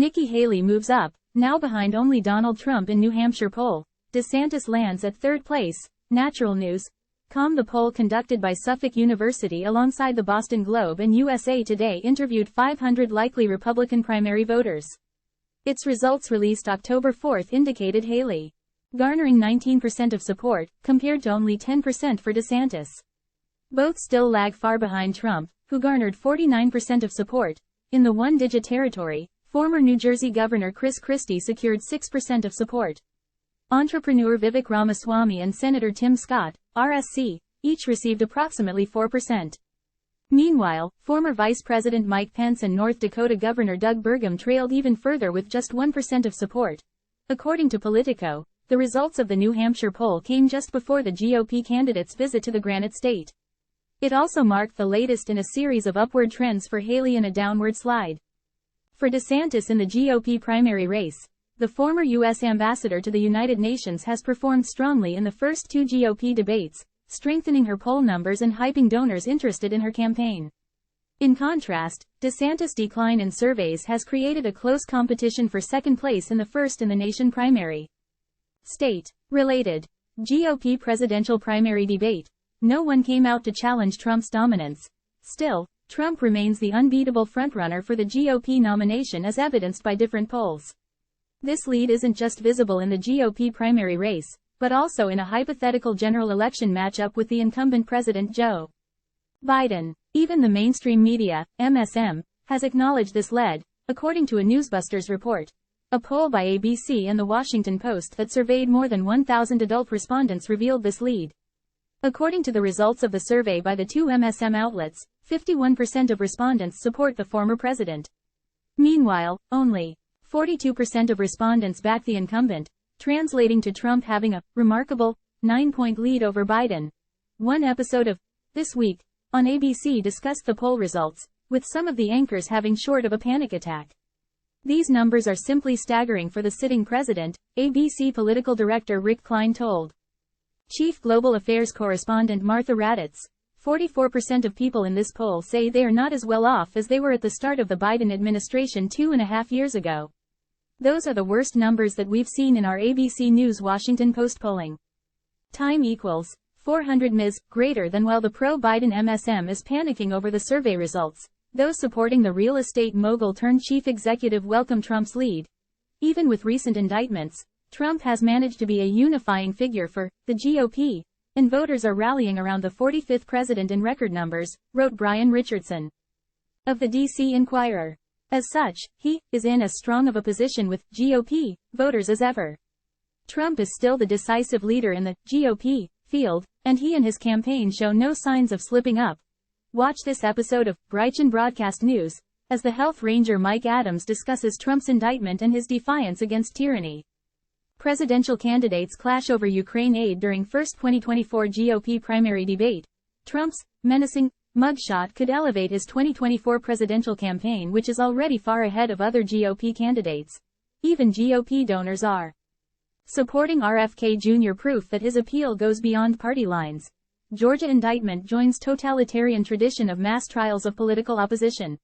Nikki Haley moves up, now behind only Donald Trump in New Hampshire poll. DeSantis lands at third place. Natural News.com. The poll conducted by Suffolk University alongside the Boston Globe and USA Today interviewed 500 likely Republican primary voters. Its results released October 4 indicated Haley garnering 19% of support, compared to only 10% for DeSantis. Both still lag far behind Trump, who garnered 49% of support. In the one-digit territory, former New Jersey Governor Christie secured 6% of support. Entrepreneur Vivek Ramaswamy and Senator Tim Scott, RSC, each received approximately 4%. Meanwhile, former Vice President Mike Pence and North Dakota Governor Doug Burgum trailed even further with just 1% of support. According to Politico, the results of the New Hampshire poll came just before the GOP candidate's visit to the Granite State. It also marked the latest in a series of upward trends for Haley and a downward slide for DeSantis in the GOP primary race. The former U.S. ambassador to the United Nations has performed strongly in the first two GOP debates, strengthening her poll numbers and hyping donors interested in her campaign. In contrast, DeSantis' decline in surveys has created a close competition for second place in the first-in-the-nation primary. State-related GOP presidential primary debate. No one came out to challenge Trump's dominance. Still, Trump remains the unbeatable frontrunner for the GOP nomination as evidenced by different polls. This lead isn't just visible in the GOP primary race, but also in a hypothetical general election matchup with the incumbent President Joe Biden. Even the mainstream media, MSM, has acknowledged this lead, according to a Newsbusters report. A poll by ABC and The Washington Post that surveyed more than 1,000 adult respondents revealed this lead. According to the results of the survey by the two MSM outlets, 51% of respondents support the former president. Meanwhile, only 42% of respondents back the incumbent, translating to Trump having a remarkable 9-point lead over Biden. One episode of This Week on ABC discussed the poll results, with some of the anchors having short of a panic attack. These numbers are simply staggering for the sitting president, ABC political director Rick Klein told Chief Global Affairs correspondent Martha Raddatz. 44% of people in this poll say they are not as well off as they were at the start of the Biden administration 2.5 years ago. Those are the worst numbers that we've seen in our ABC News Washington Post polling. Time equals 400 ms. greater than. While the pro-Biden MSM is panicking over the survey results, those supporting the real estate mogul turned chief executive welcome Trump's lead. Even with recent indictments, Trump has managed to be a unifying figure for the GOP, and voters are rallying around the 45th president in record numbers, wrote Brian Richardson of the D.C. Inquirer. As such, he is in as strong of a position with GOP voters as ever. Trump is still the decisive leader in the GOP field, and he and his campaign show no signs of slipping up. Watch this episode of Brighton Broadcast News as the Health Ranger Mike Adams discusses Trump's indictment and his defiance against tyranny. Presidential candidates clash over Ukraine aid during first 2024 GOP primary debate. Trump's menacing mugshot could elevate his 2024 presidential campaign, which is already far ahead of other GOP candidates. Even GOP donors are supporting RFK Jr. proof that his appeal goes beyond party lines. Georgia indictment joins totalitarian tradition of mass trials of political opposition.